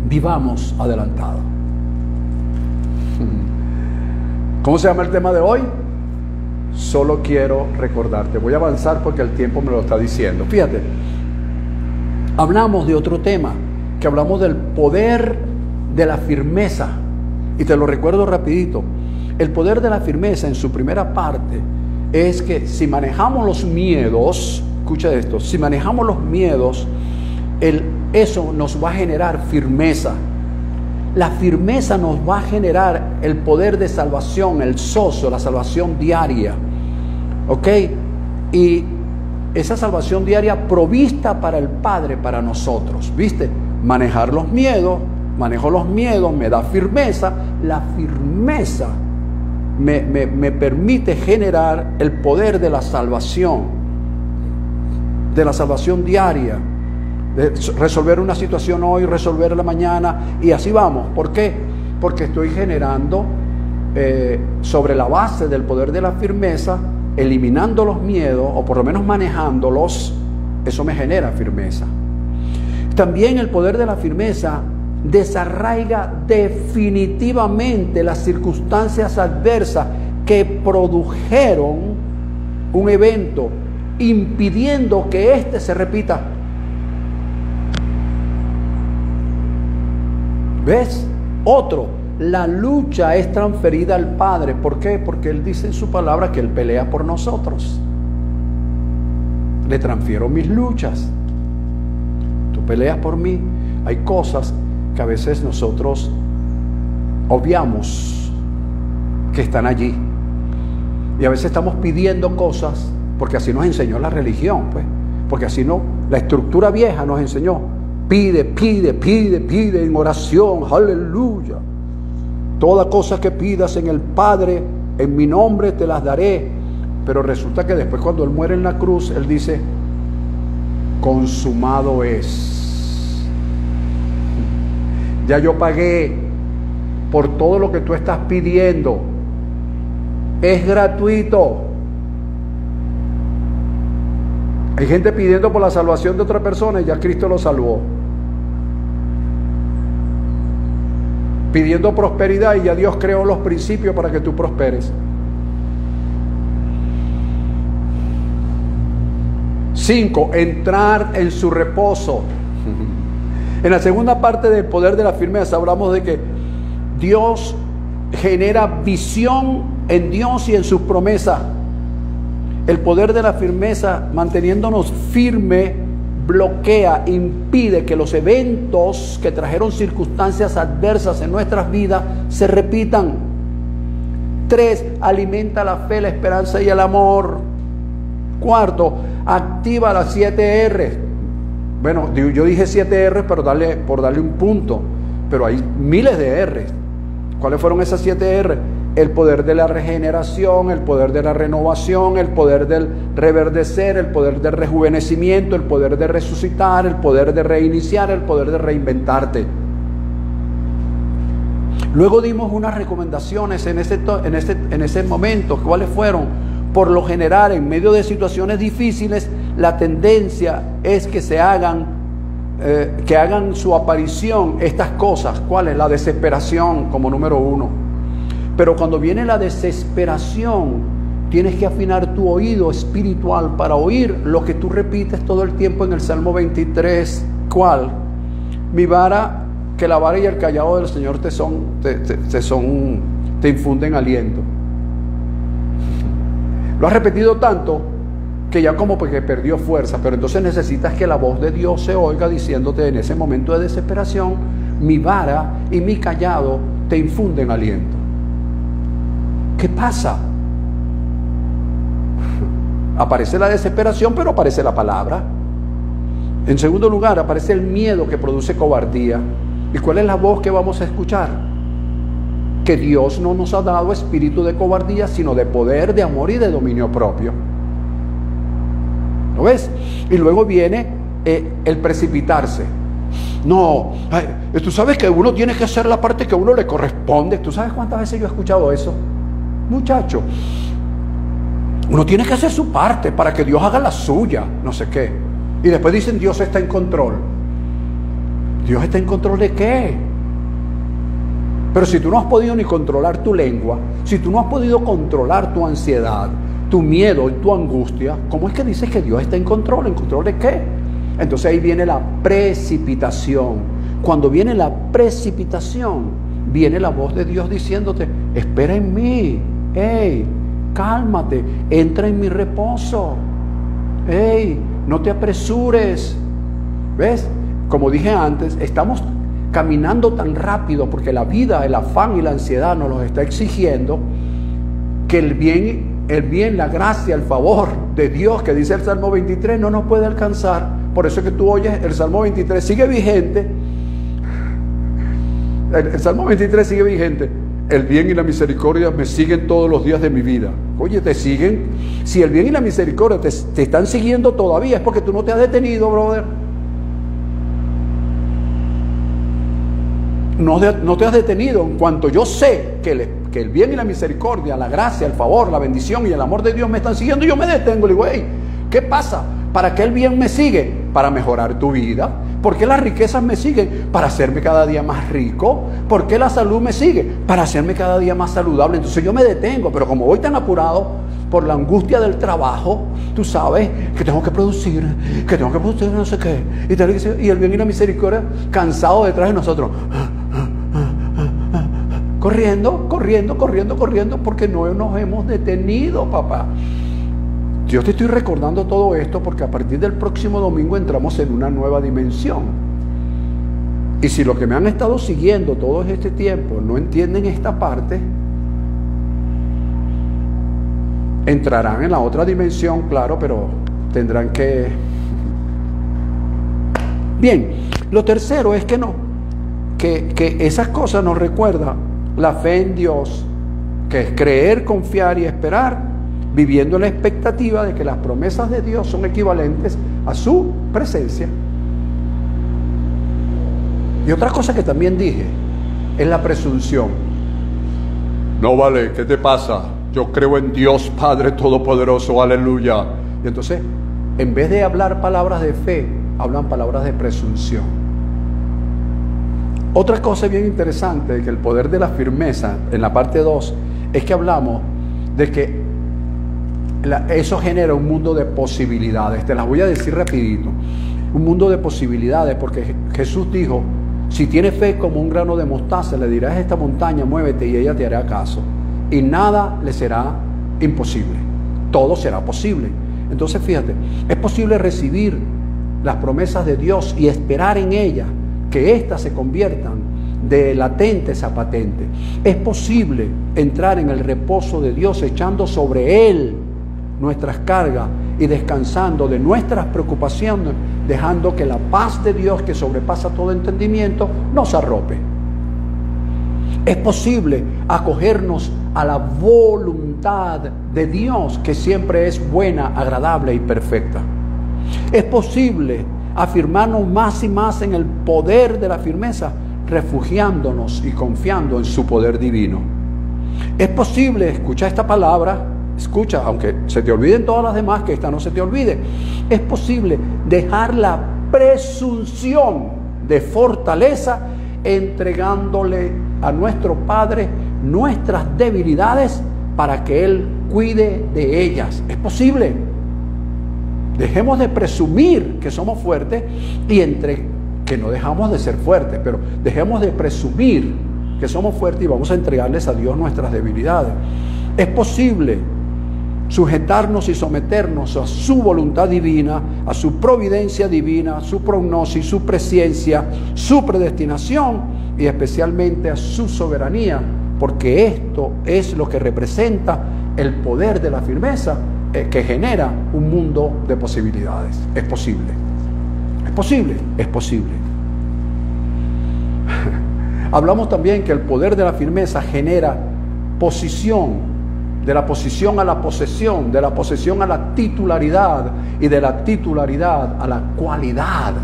vivamos adelantados. ¿Cómo se llama el tema de hoy? Solo quiero recordarte. Voy a avanzar porque el tiempo me lo está diciendo. Fíjate, hablamos de otro tema, que hablamos del poder de la firmeza. Y te lo recuerdo rapidito. El poder de la firmeza, en su primera parte, es que si manejamos los miedos, escucha esto, si manejamos los miedos, eso nos va a generar firmeza. La firmeza nos va a generar el poder de salvación, el sozo, la salvación diaria. ¿Ok? Y esa salvación diaria provista para el Padre, para nosotros. ¿Viste? Manejar los miedos, manejo los miedos, me da firmeza. La firmeza me permite generar el poder de la salvación diaria. De resolver una situación hoy, resolverla mañana, y así vamos. ¿Por qué? Porque estoy generando sobre la base del poder de la firmeza, eliminando los miedos, o por lo menos manejándolos. Eso me genera firmeza. También el poder de la firmeza desarraiga definitivamente las circunstancias adversas que produjeron un evento, impidiendo que éste se repita. ¿Ves? Otro, la lucha es transferida al Padre. ¿Por qué? Porque Él dice en su palabra que Él pelea por nosotros. Le transfiero mis luchas. Tú peleas por mí. Hay cosas que a veces nosotros obviamos que están allí. Y a veces estamos pidiendo cosas porque así nos enseñó la religión, pues. porque así no, la estructura vieja nos enseñó, pide, pide, pide, pide en oración, aleluya. Toda cosa que pidas en el Padre, en mi nombre te las daré. Pero resulta que después, cuando Él muere en la cruz, Él dice, consumado es. Ya yo pagué por todo lo que tú estás pidiendo. Es gratuito. Hay gente pidiendo por la salvación de otra persona y ya Cristo lo salvó. Pidiendo prosperidad y ya Dios creó los principios para que tú prosperes. 5. Entrar en su reposo. En la segunda parte del poder de la firmeza hablamos de que Dios genera visión en Dios y en sus promesas. El poder de la firmeza, manteniéndonos firme, bloquea, impide que los eventos que trajeron circunstancias adversas en nuestras vidas se repitan. 3. Alimenta la fe, la esperanza y el amor. 4. Activa las 7 R. Bueno, yo dije 7 R por darle un punto, pero hay miles de R. ¿Cuáles fueron esas 7 R? El poder de la regeneración, el poder de la renovación, el poder del reverdecer, el poder del rejuvenecimiento, el poder de resucitar, el poder de reiniciar, el poder de reinventarte. Luego dimos unas recomendaciones en ese momento. ¿Cuáles fueron? Por lo general, en medio de situaciones difíciles, la tendencia es que hagan su aparición estas cosas. ¿Cuál es? La desesperación como número 1. Pero cuando viene la desesperación, tienes que afinar tu oído espiritual para oír lo que tú repites todo el tiempo en el Salmo 23. ¿Cuál? Que la vara y el callado del Señor te infunden aliento. Lo has repetido tanto que ya como que perdió fuerza, pero entonces necesitas que la voz de Dios se oiga diciéndote en ese momento de desesperación, mi vara y mi callado te infunden aliento. ¿Qué pasa? Aparece la desesperación, pero aparece la palabra. En segundo lugar, aparece el miedo que produce cobardía. ¿Y cuál es la voz que vamos a escuchar? Que Dios no nos ha dado espíritu de cobardía, sino de poder, de amor y de dominio propio. ¿Lo ves? Y luego viene el precipitarse. No, tú sabes que uno tiene que hacer la parte que a uno le corresponde. ¿Tú sabes cuántas veces yo he escuchado eso? Muchacho, uno tiene que hacer su parte para que Dios haga la suya, no sé qué. Y después dicen, Dios está en control. ¿Dios está en control de qué? Pero si tú no has podido ni controlar tu lengua, si tú no has podido controlar tu ansiedad, tu miedo y tu angustia, ¿cómo es que dices que Dios está en control? ¿En control de qué? Entonces ahí viene la precipitación. Cuando viene la precipitación, viene la voz de Dios diciéndote, espera en mí, hey, cálmate, entra en mi reposo, hey, no te apresures. ¿Ves? Como dije antes, estamos caminando tan rápido porque la vida, el afán y la ansiedad nos los está exigiendo, que el bien, la gracia, el favor de Dios que dice el Salmo 23 no nos puede alcanzar. Por eso es que tú oyes, el Salmo 23 sigue vigente. El Salmo 23 sigue vigente. El bien y la misericordia me siguen todos los días de mi vida. Oye, te siguen. Si el bien y la misericordia te están siguiendo todavía, es porque tú no te has detenido, brother. No te has detenido. En cuanto yo sé que el bien y la misericordia, la gracia, el favor, la bendición y el amor de Dios me están siguiendo, yo me detengo. Le digo, hey, ¿qué pasa? ¿Para qué el bien me sigue? Para mejorar tu vida. ¿Por qué las riquezas me siguen? Para hacerme cada día más rico. ¿Por qué la salud me sigue? Para hacerme cada día más saludable. Entonces yo me detengo, pero como voy tan apurado por la angustia del trabajo, tú sabes que tengo que producir no sé qué. Y el bien y la misericordia cansado detrás de nosotros. Corriendo, porque no nos hemos detenido, papá. Yo te estoy recordando todo esto porque a partir del próximo domingo entramos en una nueva dimensión. Y si los que me han estado siguiendo todo este tiempo no entienden esta parte, entrarán en la otra dimensión, claro, pero tendrán que Bien, lo tercero es que esas cosas nos recuerdan la fe en Dios, que es creer, confiar y esperar, viviendo la expectativa de que las promesas de Dios son equivalentes a su presencia. Y otra cosa que también dije es la presunción. No vale, ¿qué te pasa? Yo creo en Dios Padre Todopoderoso, aleluya. Y entonces, en vez de hablar palabras de fe, hablan palabras de presunción. Otra cosa bien interesante, que el poder de la firmeza, en la parte 2, es que hablamos de que eso genera un mundo de posibilidades. Te las voy a decir rapidito. Un mundo de posibilidades, porque Jesús dijo, si tienes fe como un grano de mostaza, le dirás a esta montaña, muévete, y ella te hará caso. Y nada le será imposible. Todo será posible. Entonces, fíjate, es posible recibir las promesas de Dios y esperar en ellas, que éstas se conviertan de latentes a patentes. Es posible entrar en el reposo de Dios echando sobre Él nuestras cargas y descansando de nuestras preocupaciones, dejando que la paz de Dios, que sobrepasa todo entendimiento, nos arrope. Es posible acogernos a la voluntad de Dios, que siempre es buena, agradable y perfecta. Es posible afirmarnos más y más en el poder de la firmeza, refugiándonos y confiando en su poder divino. Es posible, escucha esta palabra, escucha, aunque se te olviden todas las demás, que esta no se te olvide. Es posible dejar la presunción de fortaleza, entregándole a nuestro Padre nuestras debilidades para que Él cuide de ellas. Es posible. Dejemos de presumir que somos fuertes que no dejamos de ser fuertes, pero dejemos de presumir que somos fuertes y vamos a entregarles a Dios nuestras debilidades. Es posible sujetarnos y someternos a su voluntad divina, a su providencia divina, su prognosis, su presciencia, su predestinación y especialmente a su soberanía, porque esto es lo que representa el poder de la firmeza que genera un mundo de posibilidades. Es posible. Es posible. Es posible. Hablamos también que el poder de la firmeza genera posición, de la posición a la posesión, de la posesión a la titularidad y de la titularidad a la cualidad.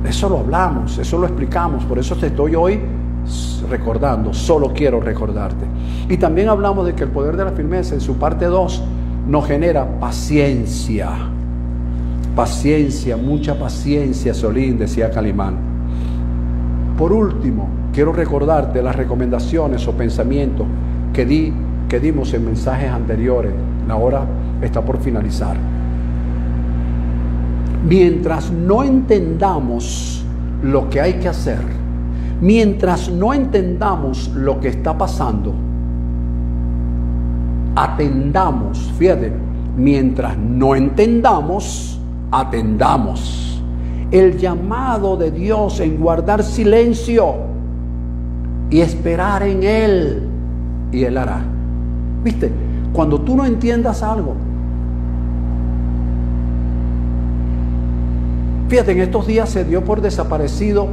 Eso lo hablamos, eso lo explicamos, por eso te estoy hoy recordando, solo quiero recordarte. Y también hablamos de que el poder de la firmeza en su parte 2 nos genera paciencia. Paciencia, mucha paciencia, Solín, decía Calimán. Por último, quiero recordarte las recomendaciones o pensamientos que dimos en mensajes anteriores. La hora está por finalizar. Mientras no entendamos lo que hay que hacer, mientras no entendamos lo que está pasando, atendamos, fíjate, mientras no entendamos, atendamos el llamado de Dios en guardar silencio y esperar en Él, y Él hará. ¿Viste? Cuando tú no entiendas algo, fíjate, en estos días se dio por desaparecido,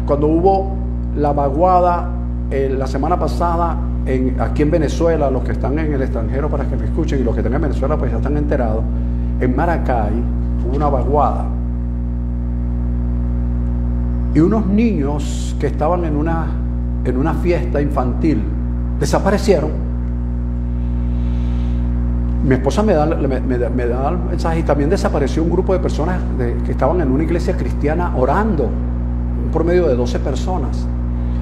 cuando hubo la vaguada la semana pasada aquí en Venezuela, los que están en el extranjero para que me escuchen, y los que están en Venezuela pues ya están enterados, en Maracay hubo una vaguada y unos niños que estaban en una fiesta infantil desaparecieron. Mi esposa me da el mensaje, y también desapareció un grupo de personas que estaban en una iglesia cristiana orando, un promedio de 12 personas.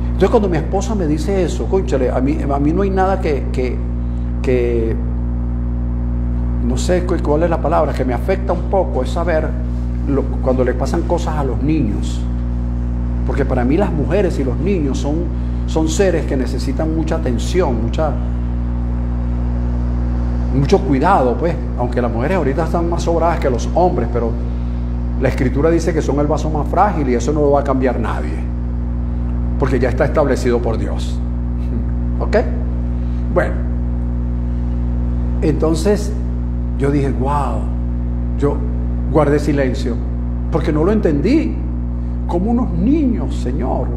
Entonces cuando mi esposa me dice eso, cónchale, a mí no hay nada que no sé cuál es la palabra, que me afecta un poco, es saber cuando le pasan cosas a los niños. Porque para mí las mujeres y los niños son seres que necesitan mucha atención, mucho cuidado, pues, aunque las mujeres ahorita están más sobradas que los hombres, pero la Escritura dice que son el vaso más frágil y eso no lo va a cambiar nadie, porque ya está establecido por Dios. ¿Ok? Bueno, entonces yo dije, wow, yo guardé silencio, porque no lo entendí. Como unos niños, Señor.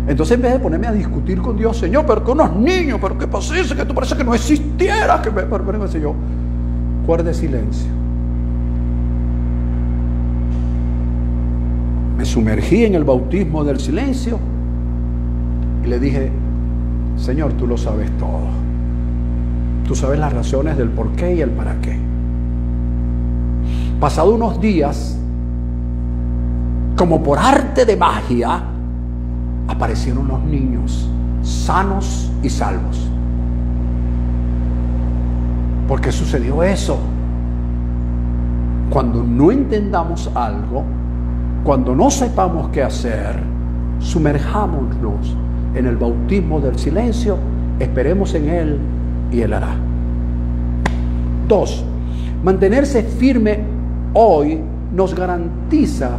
Entonces, en vez de ponerme a discutir con Dios, Señor, pero que unos niños, pero que pasó, que tú parece que no existieras, pero Señor, guarde silencio. Me sumergí en el bautismo del silencio y le dije: Señor, tú lo sabes todo. Tú sabes las razones del por qué y el para qué. Pasado unos días, como por arte de magia, aparecieron los niños sanos y salvos. ¿Por qué sucedió eso? Cuando no entendamos algo, cuando no sepamos qué hacer, sumerjámonos en el bautismo del silencio, esperemos en Él y Él hará. 2. Mantenerse firme hoy nos garantiza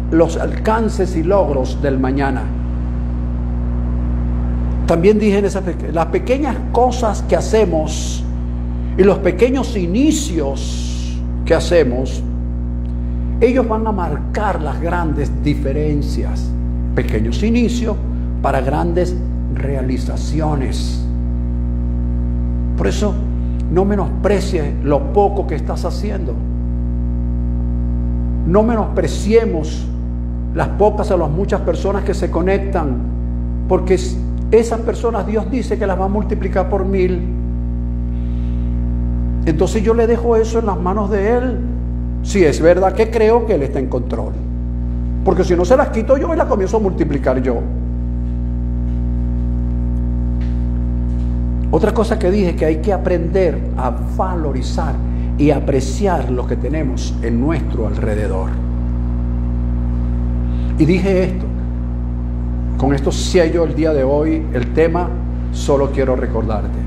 los alcances y logros del mañana. También dije en las pequeñas cosas que hacemos y los pequeños inicios que hacemos, ellos van a marcar las grandes diferencias. Pequeños inicios para grandes realizaciones. Por eso, no menosprecies lo poco que estás haciendo. No menospreciemos las pocas o las muchas personas que se conectan, porque esas personas Dios dice que las va a multiplicar por 1000. Entonces yo le dejo eso en las manos de Él, si es verdad que creo que Él está en control. Porque si no se las quito yo y las comienzo a multiplicar yo. Otra cosa que dije es que hay que aprender a valorizar y apreciar lo que tenemos en nuestro alrededor. Y dije esto, con esto sello el día de hoy el tema, solo quiero recordarte.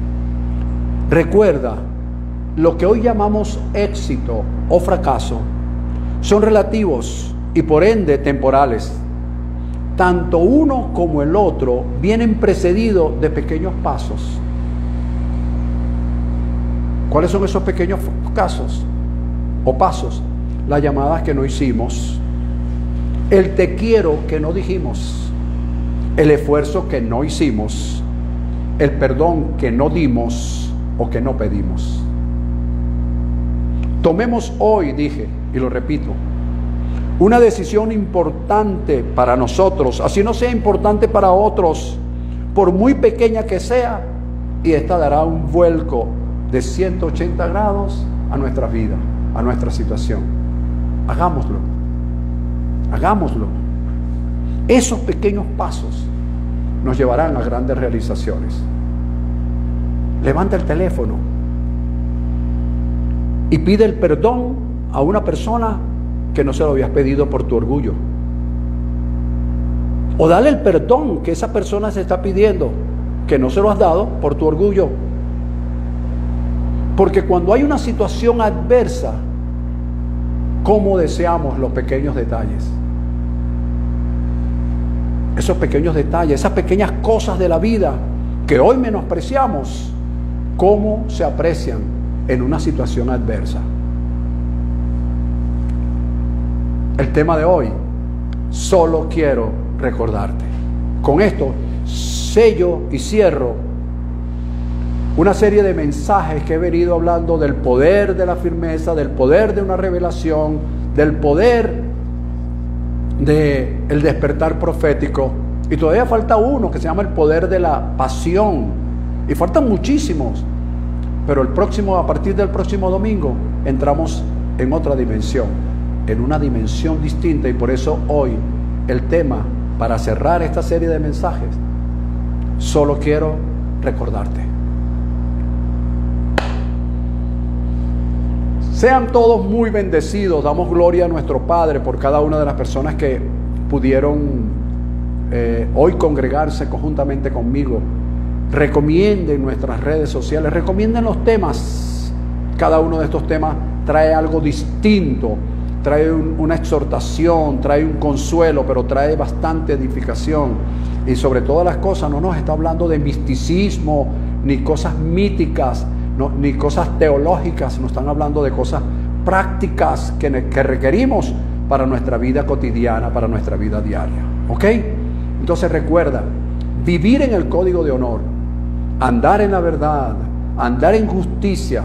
Recuerda, lo que hoy llamamos éxito o fracaso son relativos y por ende temporales. Tanto uno como el otro vienen precedidos de pequeños pasos. ¿Cuáles son esos pequeños casos o pasos? Las llamadas que no hicimos, el te quiero que no dijimos, el esfuerzo que no hicimos, el perdón que no dimos o que no pedimos. Tomemos hoy, dije, y lo repito, una decisión importante para nosotros, así no sea importante para otros, por muy pequeña que sea, y esta dará un vuelco de 180 grados a nuestra vida, a nuestra situación. Hagámoslo. Hagámoslo. Esos pequeños pasos nos llevarán a grandes realizaciones. Levanta el teléfono y pide el perdón a una persona que no se lo habías pedido por tu orgullo. O dale el perdón que esa persona se está pidiendo, que no se lo has dado por tu orgullo. Porque cuando hay una situación adversa, ¿cómo deseamos los pequeños detalles? Esos pequeños detalles, esas pequeñas cosas de la vida que hoy menospreciamos, ¿cómo se aprecian en una situación adversa? El tema de hoy, solo quiero recordarte. Con esto sello y cierro una serie de mensajes que he venido hablando del poder de la firmeza, del poder de una revelación, del poder del despertar profético. Y todavía falta uno que se llama el poder de la pasión. Y faltan muchísimos. Pero a partir del próximo domingo, entramos en otra dimensión, en una dimensión distinta. Y por eso hoy el tema, para cerrar esta serie de mensajes, solo quiero recordarte. Sean todos muy bendecidos. Damos gloria a nuestro Padre por cada una de las personas que pudieron hoy congregarse conjuntamente conmigo. Recomienden nuestras redes sociales, recomienden los temas. Cada uno de estos temas trae algo distinto, trae una exhortación, trae un consuelo, pero trae bastante edificación. Y sobre todas las cosas no nos está hablando de misticismo, ni cosas míticas, ni cosas teológicas. Nos están hablando de cosas prácticas que requerimos para nuestra vida cotidiana, para nuestra vida diaria. ¿Ok? Entonces recuerda, vivir en el código de honor, andar en la verdad, andar en justicia,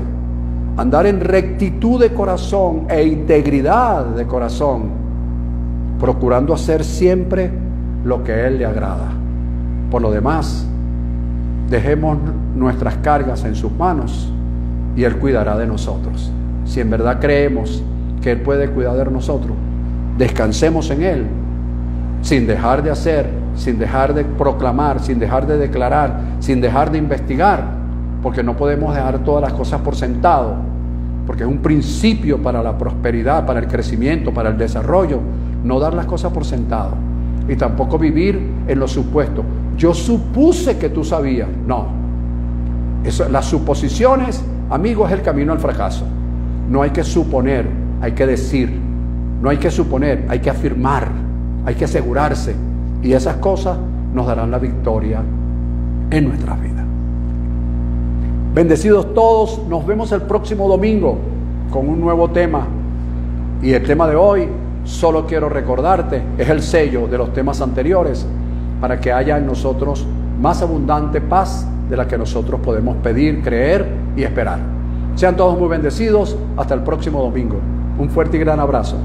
andar en rectitud de corazón e integridad de corazón, procurando hacer siempre lo que a Él le agrada. Por lo demás, dejemos nuestras cargas en sus manos y Él cuidará de nosotros. Si en verdad creemos que Él puede cuidar de nosotros, descansemos en Él, sin dejar de hacer, sin dejar de proclamar, sin dejar de declarar, sin dejar de investigar, porque no podemos dejar todas las cosas por sentado, porque es un principio para la prosperidad, para el crecimiento, para el desarrollo, no dar las cosas por sentado, y tampoco vivir en lo supuesto. Yo supuse que tú sabías. No, las suposiciones, amigos, es el camino al fracaso. No hay que suponer, hay que decir. No hay que suponer, hay que afirmar, hay que asegurarse, y esas cosas nos darán la victoria en nuestras vidas. Bendecidos todos, nos vemos el próximo domingo con un nuevo tema, y el tema de hoy, solo quiero recordarte, es el sello de los temas anteriores, para que haya en nosotros más abundante paz de la que nosotros podemos pedir, creer y esperar. Sean todos muy bendecidos, hasta el próximo domingo. Un fuerte y gran abrazo.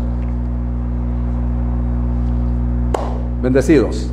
Bendecidos.